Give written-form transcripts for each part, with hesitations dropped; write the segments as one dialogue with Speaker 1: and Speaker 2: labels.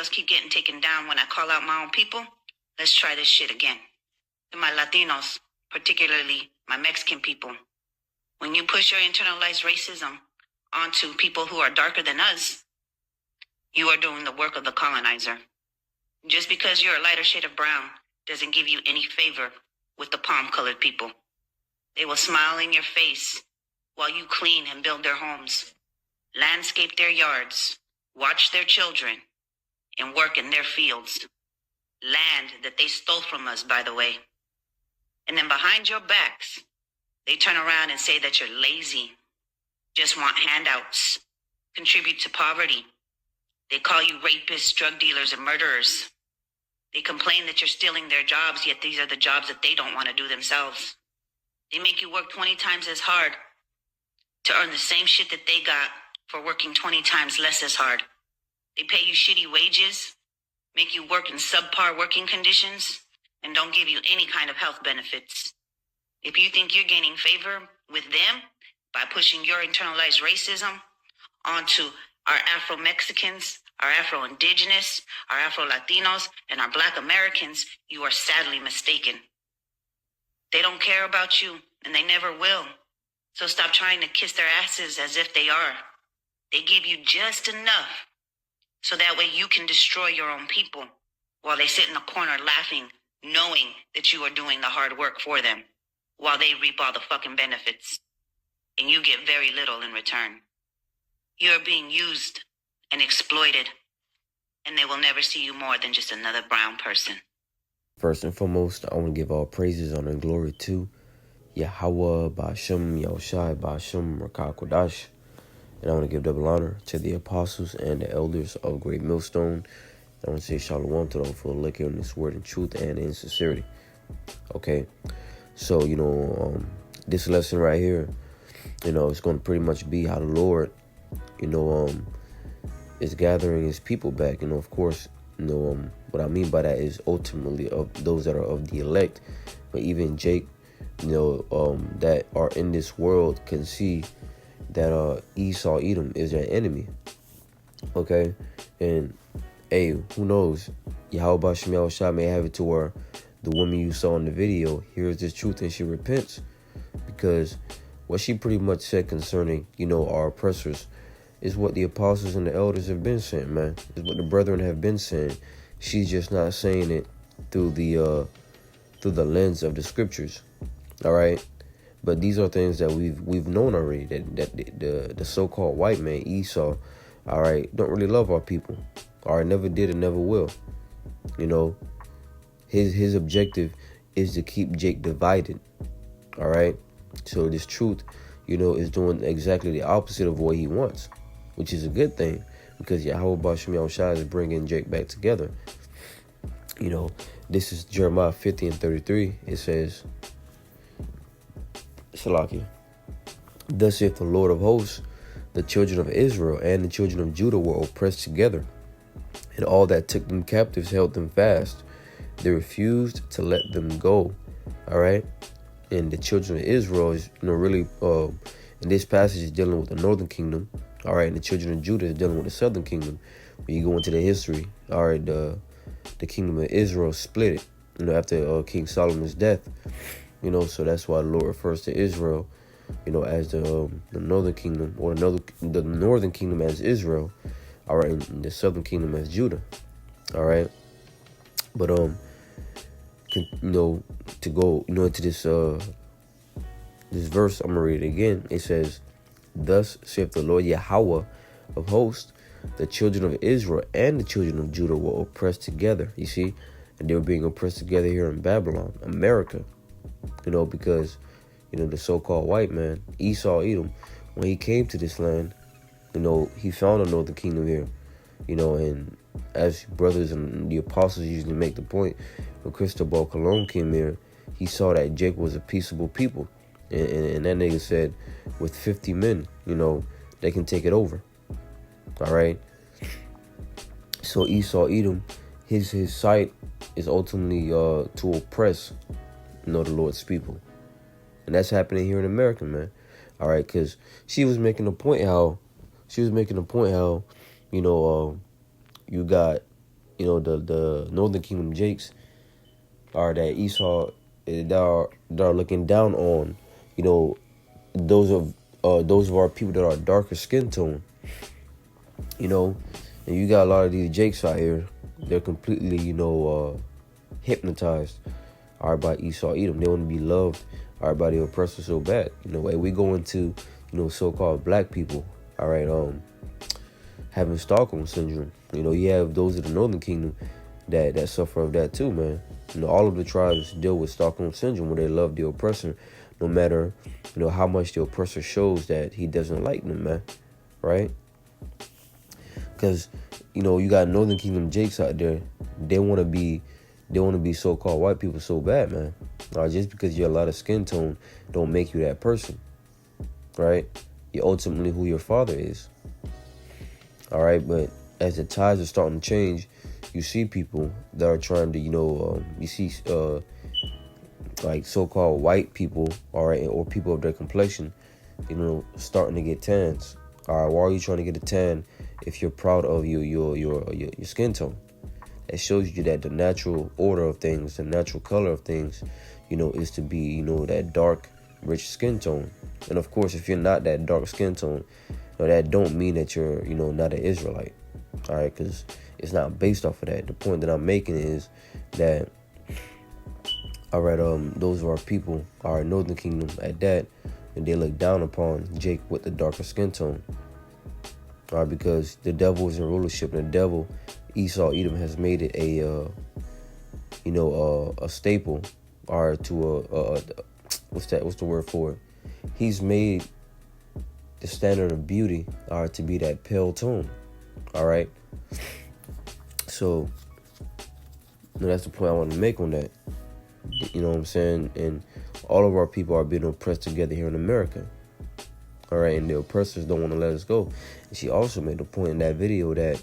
Speaker 1: keep getting taken down when I call out my own people. Let's try this shit again. To my Latinos, particularly my Mexican people, when you push your internalized racism onto people who are darker than us, you are doing the work of the colonizer. Just because you're a lighter shade of brown doesn't give you any favor with the palm-colored people. They will smile in your face while you clean and build their homes, landscape their yards, watch their children, and work in their fields. Land that they stole from us, by the way. And then behind your backs, they turn around and say that you're lazy, just want handouts, contribute to poverty. They call you rapists, drug dealers, and murderers. They complain that you're stealing their jobs, yet these are the jobs that they don't want to do themselves. They make you work 20 times as hard to earn the same shit that they got for working 20 times less as hard. They pay you shitty wages, make you work in subpar working conditions, and don't give you any kind of health benefits. If you think you're gaining favor with them by pushing your internalized racism onto our Afro-Mexicans, our Afro-Indigenous, our Afro-Latinos, and our Black Americans, you are sadly mistaken. They don't care about you, and they never will. So stop trying to kiss their asses as if they are. They give you just enough so that way you can destroy your own people while they sit in a corner laughing, knowing that you are doing the hard work for them while they reap all the fucking benefits. And you get very little in return. You are being used and exploited, and they will never see you more than just another brown person.
Speaker 2: First and foremost, I want to give all praises, honor, and glory to Yahweh, Ba'ashem, Yahushai, Ba'ashem, Rakah Kodash. And I want to give double honor to the apostles and the elders of Great Millstone. I want to say shalom to them for liquor in this word in truth and in sincerity. Okay, so, this lesson right here, it's going to pretty much be how the Lord, is gathering his people back. Of course, what I mean by that is ultimately of those that are of the elect. But even Jake, that are in this world can see that Esau, Edom is their enemy. Okay? And, hey, who knows? Yahweh Shem Yahushua may have it to where the woman you saw in the video hears this truth and she repents. Because what she pretty much said concerning, our oppressors is what the apostles and the elders have been saying, man. Is what the brethren have been saying. She's just not saying it through the lens of the scriptures. All right? But these are things that we've known already, that the so-called white man, Esau, all right, don't really love our people. All right, never did and never will. His objective is to keep Jake divided. All right? So this truth, is doing exactly the opposite of what he wants, which is a good thing, because Yahweh Ba'ashem Yahushua is bringing Jake back together. This is Jeremiah 50 and 33. It says, Salakia, thus saith the Lord of hosts, the children of Israel and the children of Judah were oppressed together, and all that took them captives held them fast. They refused to let them go. All right? And the children of Israel is, really, in this passage is dealing with the northern kingdom. All right, and the children of Judah is dealing with the southern kingdom. When you go into the history, all right, the kingdom of Israel split it, after King Solomon's death. So that's why the Lord refers to Israel, as the northern kingdom, or the northern kingdom as Israel, all right, and the southern kingdom as Judah, all right. But to go into this verse, I'm gonna read it again. It says, thus saith the Lord Yahweh of hosts, the children of Israel and the children of Judah were oppressed together. You see, and they were being oppressed together here in Babylon, America. Because the so-called white man, Esau, Edom, when he came to this land, he found a northern kingdom here. And as brothers and the apostles usually make the point, when Cristobal Colon came here, he saw that Jake was a peaceable people. And that nigga said, with 50 men, they can take it over. All right? So Esau, Edom, his sight is ultimately to oppress, the Lord's people. And that's happening here in America, man. All right? Because she was making a point how, you got the Northern Kingdom Jakes are that Esau that are looking down on, those of our people that are darker skin tone, and you got a lot of these Jakes out here. They're completely, hypnotized, all right, by Esau Edom. They want to be loved, all right, by the oppressor so bad. We go into, so-called black people, all right, having Stockholm syndrome. You have those of the Northern Kingdom that suffer of that too, man. All of the tribes deal with Stockholm syndrome, where they love the oppressor, no matter, how much the oppressor shows that he doesn't like them, man, right? Because, you got Northern Kingdom Jakes out there. They want to be so-called white people so bad, man. Just because you're a lot of skin tone don't make you that person, right? You're ultimately who your father is. All right, but as the tides are starting to change, you see people that are trying to, you see like so-called white people, all right, or people of their complexion, starting to get tans. All right, why are you trying to get a tan if you're proud of your skin tone? It shows you that the natural order of things, the natural color of things, is to be, that dark, rich skin tone. And of course, if you're not that dark skin tone, that don't mean that you're, not an Israelite. All right, because it's not based off of that. The point that I'm making is that, all right, those of our people, our Northern Kingdom at that, and they look down upon Jake with the darker skin tone. All right, because the devil is in rulership, and the devil, Esau Edom, has made it a staple, or to what's the word for it? He's made the standard of beauty, to be that pale tone. All right. So, that's the point I want to make on that. You know what I'm saying? And all of our people are being oppressed together here in America. All right, and the oppressors don't want to let us go. And she also made the point in that video that,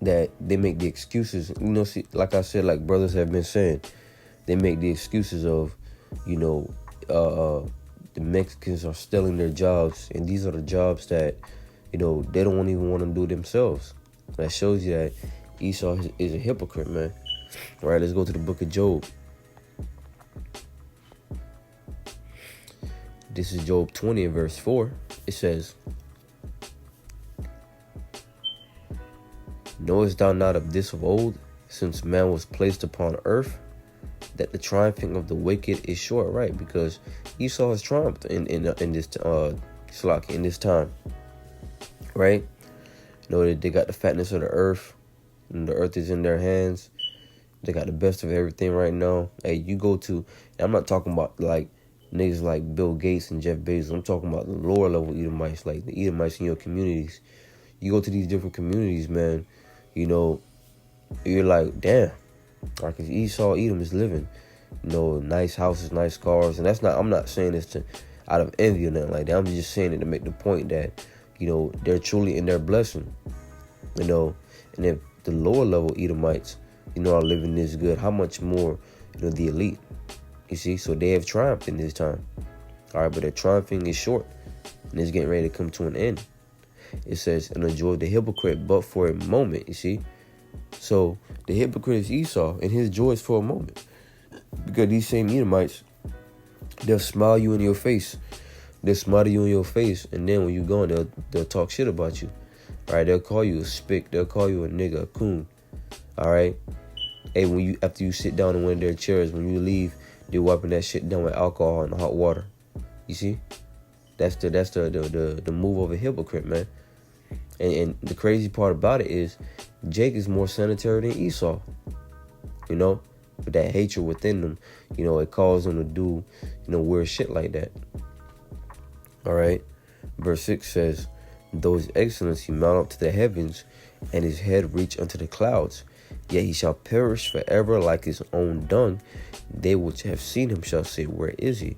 Speaker 2: that they make the excuses. See, like I said, like brothers have been saying, they make the excuses of, the Mexicans are stealing their jobs, and these are the jobs that, they don't even want to do themselves. That shows you that Esau is a hypocrite, man. All right, let's go to the book of Job. This is Job 20 and verse 4. It says, knowest thou not of this of old, since man was placed upon earth, that the triumphing of the wicked is short, right? Because Esau has triumphed in this in this time, right? That they got the fatness of the earth, and the earth is in their hands. They got the best of everything right now. Hey, you go to, I'm not talking about like niggas like Bill Gates and Jeff Bezos. I'm talking about the lower level Edomites, like the Edomites in your communities. You go to these different communities, man, you're like, damn, like Esau Edom is living, nice houses, nice cars. And I'm not saying this out of envy or nothing like that. I'm just saying it to make the point that, they're truly in their blessing, and if the lower level Edomites, are living this good, how much more, the elite, you see? So they have triumphed in this time. All right, but their triumphing is short, and it's getting ready to come to an end. It says, and the joy of the hypocrite, but for a moment, you see? So the hypocrite is Esau, and his joy is for a moment. Because these same Edomites, they'll smile you in your face. They'll smile you in your face, and then when you gone, they'll talk shit about you. All right, they'll call you a spick. They'll call you a nigga, a coon. All right? Hey, after you sit down in one of their chairs, when you leave, they're wiping that shit down with alcohol and hot water. You see? That's the move of a hypocrite, man. And the crazy part about it is Jake is more sanitary than Esau. But that hatred within them, it caused them to do, weird shit like that. All right. Verse 6 says, though his excellency mount up to the heavens, and his head reach unto the clouds, yet he shall perish forever like his own dung. They which have seen him shall say, where is he?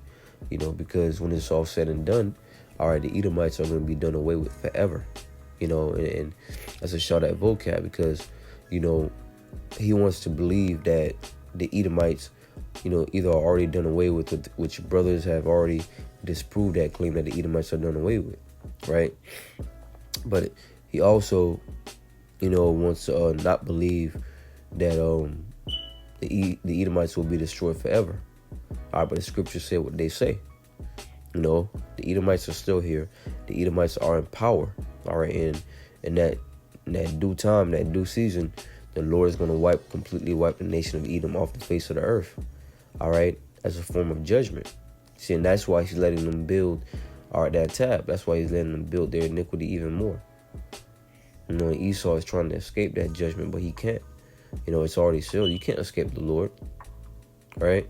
Speaker 2: Because when it's all said and done, all right, the Edomites are going to be done away with forever. And that's a shot at vocab, because, he wants to believe that the Edomites, either are already done away with, which brothers have already disproved that claim that the Edomites are done away with, right? But He also, wants to not believe that the Edomites will be destroyed forever. All right, but the scriptures say what they say. The Edomites are still here. The Edomites are in power. All right, and in that due time, that due season, the Lord is going to completely wipe the nation of Edom off the face of the earth. All right, as a form of judgment. See, and that's why he's letting them build that tab. That's why he's letting them build their iniquity even more. And Esau is trying to escape that judgment, but he can't. It's already sealed. You can't escape the Lord. All right?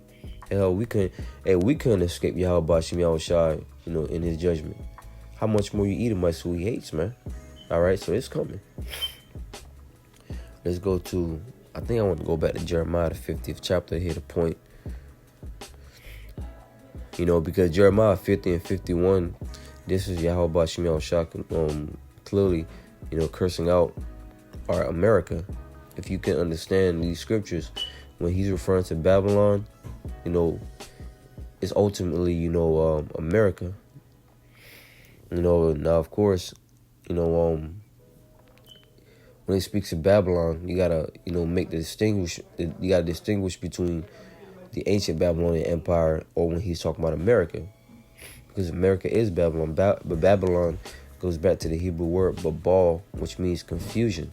Speaker 2: Hell, we couldn't escape Yahweh Bashim Yahushai, in his judgment. How much more you Edomites who he hates, man? All right, so it's coming. Let's go to, I think I want to go back to Jeremiah, the 50th chapter, hit a point. Because Jeremiah 50 and 51, this is Yahweh Bashim Yahushai clearly, cursing out our America. If you can understand these scriptures, when he's referring to Babylon, it's ultimately, America. Now, of course, when he speaks of Babylon, you gotta, you gotta distinguish between the ancient Babylonian Empire or when he's talking about America. Because America is Babylon, but Babylon goes back to the Hebrew word babal, which means confusion.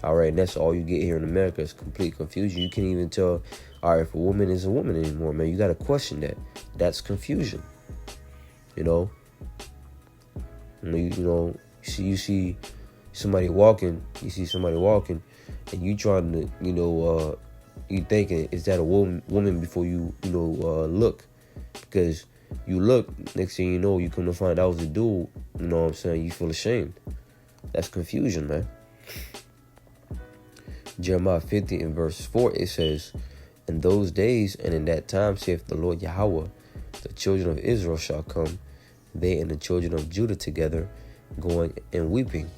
Speaker 2: All right, and that's all you get here in America is complete confusion. You can't even tell, all right, if a woman is a woman anymore, man. You got to question that. That's confusion. You see somebody walking, and you trying to, you thinking, is that a woman before you, look? Because you look, next thing you know, you come to find out it was a dude, you know what I'm saying? You feel ashamed. That's confusion, man. Jeremiah 50 in verse 4, it says, in those days and in that time, saith the Lord Yahweh, the children of Israel shall come, they and the children of Judah together, going and weeping.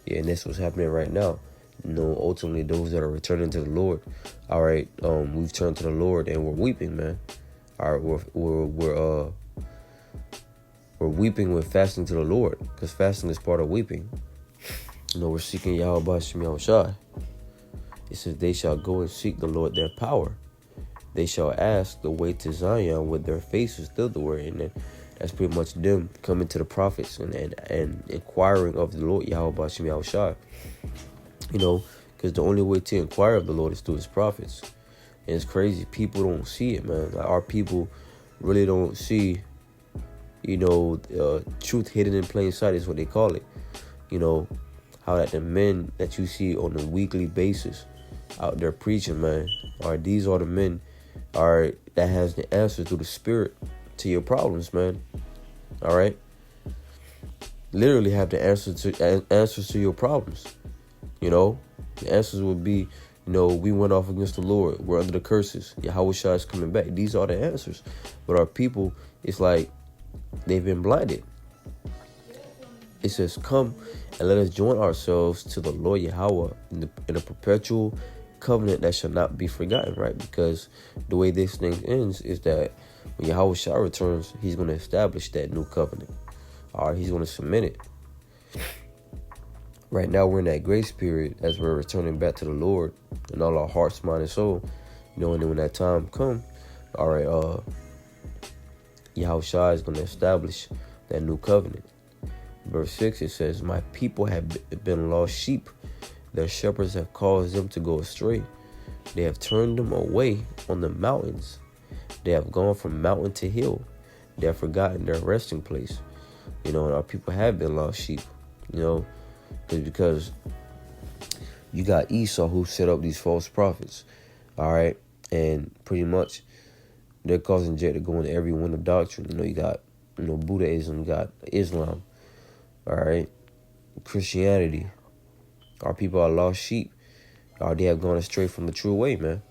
Speaker 2: Yeah, and that's what's happening right now. Ultimately, those that are returning to the Lord, all right, we've turned to the Lord and we're weeping, man. All right, we're weeping with fasting to the Lord, because fasting is part of weeping. We're seeking Yahweh Bashim Yahushai. It says, they shall go and seek the Lord their power. They shall ask the way to Zion with their faces thitherward. And then that's pretty much them coming to the prophets and inquiring of the Lord Yahweh Bashim Yahushai. Because the only way to inquire of the Lord is through his prophets. And it's crazy. People don't see it, man. Like, our people really don't see, truth hidden in plain sight is what they call it. How that the men that you see on a weekly basis out there preaching, man, these are the men that has the answer through the Spirit to your problems, man. All right, literally have the answers to your problems. The answers would be, we went off against the Lord. We're under the curses. Yahweh Shai is coming back. These are the answers. But our people, it's like they've been blinded. It says, come and let us join ourselves to the Lord Yahweh in a perpetual covenant that shall not be forgotten, right? Because the way this thing ends is that when Yahweh Shai returns, he's going to establish that new covenant. All right, he's going to submit it. Right now, we're in that grace period as we're returning back to the Lord in all our hearts, mind, and soul. And then when that time comes, all right, Yahweh Shai is going to establish that new covenant. Verse 6, it says, my people have been lost sheep. Their shepherds have caused them to go astray. They have turned them away on the mountains. They have gone from mountain to hill. They have forgotten their resting place. And our people have been lost sheep. Because you got Esau who set up these false prophets. All right. And pretty much they're causing Jake to go into every wind of doctrine. You got, Buddhism, you got Islam. All right, Christianity. Our people are lost sheep. They have gone astray from the true way, man.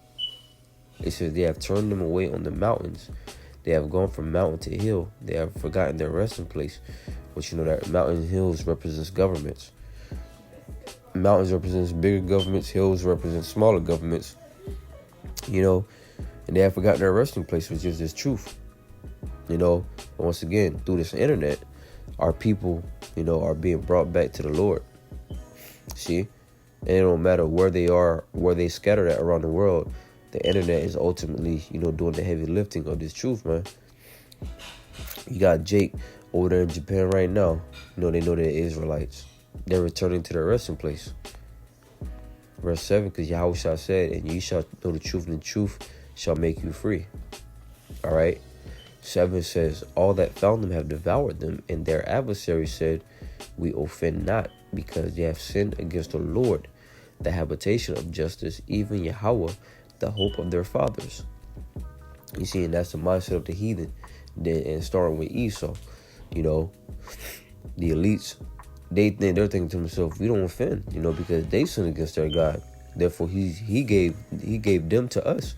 Speaker 2: It says they have turned them away on the mountains. They have gone from mountain to hill. They have forgotten their resting place. Which, that mountains and hills represents governments. Mountains represents bigger governments. Hills represent smaller governments. And they have forgotten their resting place, which is this truth. Once again, through this internet, our people, are being brought back to the Lord. See? And it don't matter where they are, where they scattered at around the world. The internet is ultimately, doing the heavy lifting of this truth, man. You got Jake over there in Japan right now. They know they're Israelites. They're returning to their resting place. Verse 7, because Yahushua said, and ye shall know the truth, and the truth shall make you free. All right. 7 says, all that found them have devoured them, and their adversaries said, we offend not, because they have sinned against the Lord, the habitation of justice, even Yahweh, the hope of their fathers. You see, and that's the mindset of the heathen. And starting with Esau, the elites, they're thinking to themselves, we don't offend, because they sinned against their God. Therefore, he gave them to us,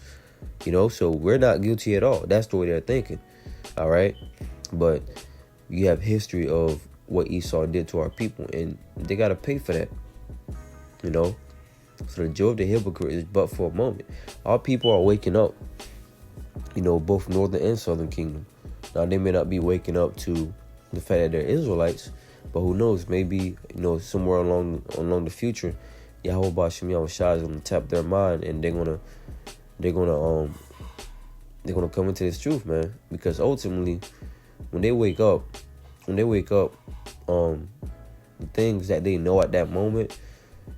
Speaker 2: so we're not guilty at all. That's the way they're thinking. All right. But you have history of what Esau did to our people, and they got to pay for that, So the joy of the hypocrite is but for a moment. Our people are waking up, both northern and southern kingdom. Now, they may not be waking up to the fact that they're Israelites, but who knows? Maybe, somewhere along the future, Yahweh Bashim Yahushua is gonna tap their mind, and they're gonna come into this truth, man. Because ultimately, when they wake up, the things that they know at that moment,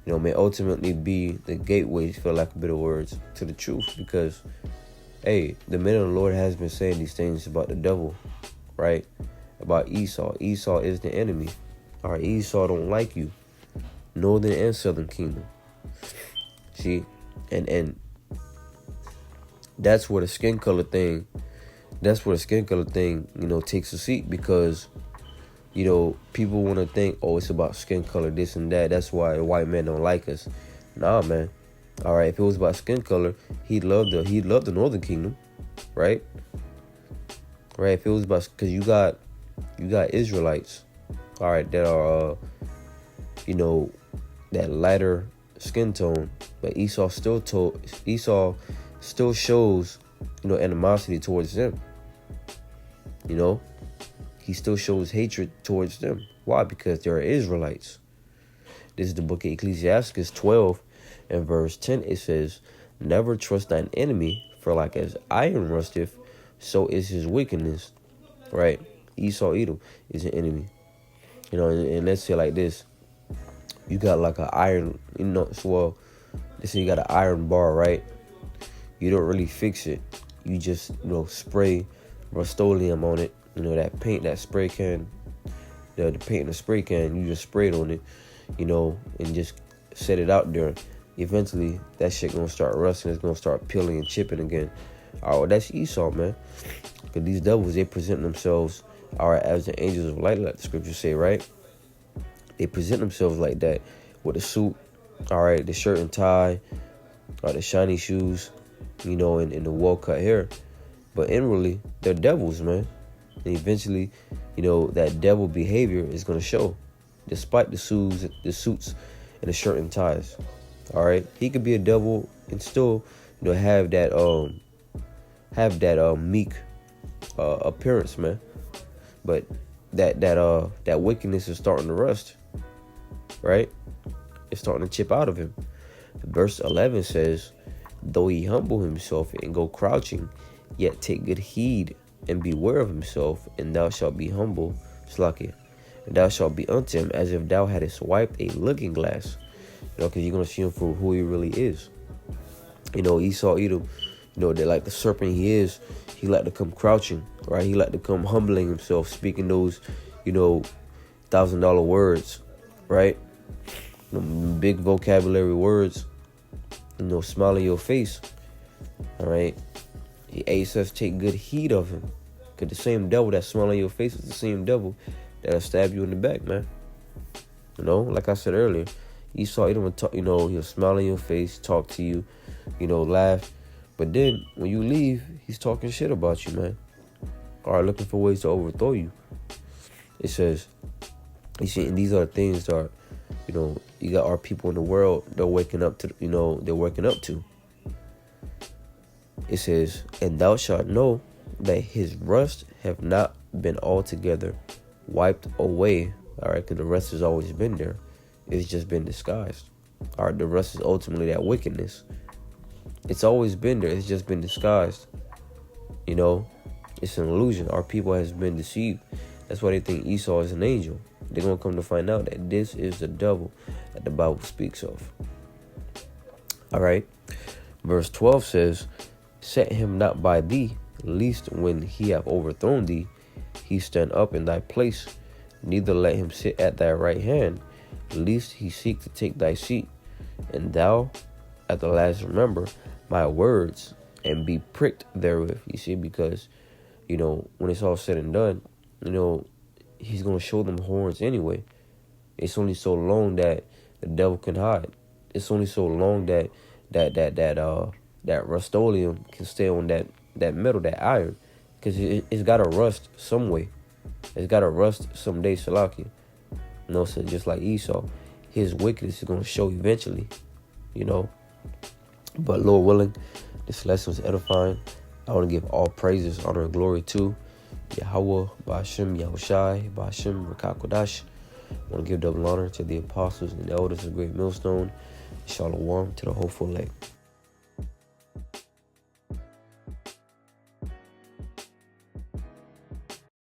Speaker 2: may ultimately be the gateway, for lack of better words, to the truth. Because, hey, the men of the Lord has been saying these things about the devil, right? About Esau. Esau is the enemy. All right, Esau don't like you. Northern and southern kingdom. See, and that's where the skin color thing, takes a seat, because, people want to think, oh, it's about skin color, this and that. That's why the white men don't like us. Nah, man. All right, if it was about skin color, he'd love the northern kingdom, right? Right. If it was about, because you got Israelites, all right, that are that lighter skin tone, but Esau still shows animosity towards them. He still shows hatred towards them. Why? Because they're Israelites. This is the book of Ecclesiastes 12 and verse 10. It says, never trust thine enemy, for like as iron rusteth, so is his wickedness. Right? Esau Edom is an enemy. And let's say like this. You got like an iron, let's say you got an iron bar, right? You don't really fix it. You just, spray Rust-Oleum on it. That paint, that spray can, the paint in the spray can, you just spray it on it, and just set it out there. Eventually, that shit gonna start rusting. It's gonna start peeling and chipping again. All right, well, that's Esau, man. Because these devils, they present themselves, all right, as the angels of light, like the scriptures say, right? They present themselves like that with a suit, all right, the shirt and tie, or the shiny shoes, and the well-cut hair. But inwardly, they're devils, man. And eventually, that devil behavior is going to show, despite the suits, and the shirt and ties. All right, he could be a devil and still, have that meek appearance, man. But that wickedness is starting to rust, right? It's starting to chip out of him. Verse 11 says, though he humble himself and go crouching, yet take good heed and beware of himself, and thou shalt be humble, Slakia, and thou shalt be unto him as if thou hadst wiped a looking glass. Because you're going to see him for who he really is. Esau Edom, that like the serpent he is, he like to come crouching, right? He like to come humbling himself, speaking those, $1,000 words, right? Big vocabulary words, smile in your face, all right? He says take good heed of him, because the same devil that smile in your face is the same devil that'll stab you in the back, man. Like I said earlier, Esau, he'll smile in your face, talk to you, laugh. But then when you leave, he's talking shit about you, man. All right, looking for ways to overthrow you. It says, you see, and these are the things that are, you got our people in the world, they're waking up to. It says, and thou shalt know that his rust have not been altogether wiped away. All right, because the rust has always been there. It's just been disguised. All right, the rust is ultimately that wickedness. It's always been there. It's just been disguised. You know, it's an illusion. Our people has been deceived. That's why they think Esau is an angel. They're going to come to find out that this is the devil that the Bible speaks of. All right. Verse 12 says, set him not by thee, lest when he have overthrown thee, he stand up in thy place. Neither let him sit at thy right hand, lest he seek to take thy seat. And thou at the last remember my words and be pricked therewith. You see, because, you know, when it's all said and done, you know, he's going to show them horns anyway. It's only so long that the devil can hide. It's only so long that Rust-Oleum can stay on that metal, that iron, because it's got to rust some way. It's got to rust someday, Salakia. You know, so just like Esau, his wickedness is going to show eventually, you know. But Lord willing, this lesson was edifying. I want to give all praises, honor, and glory to Yahweh, Ba'ashem, Yahushai, Ba'ashem, Rakakodash. I want to give double honor to the apostles and the elders of Great Millstone. Shalom to the hopeful elect.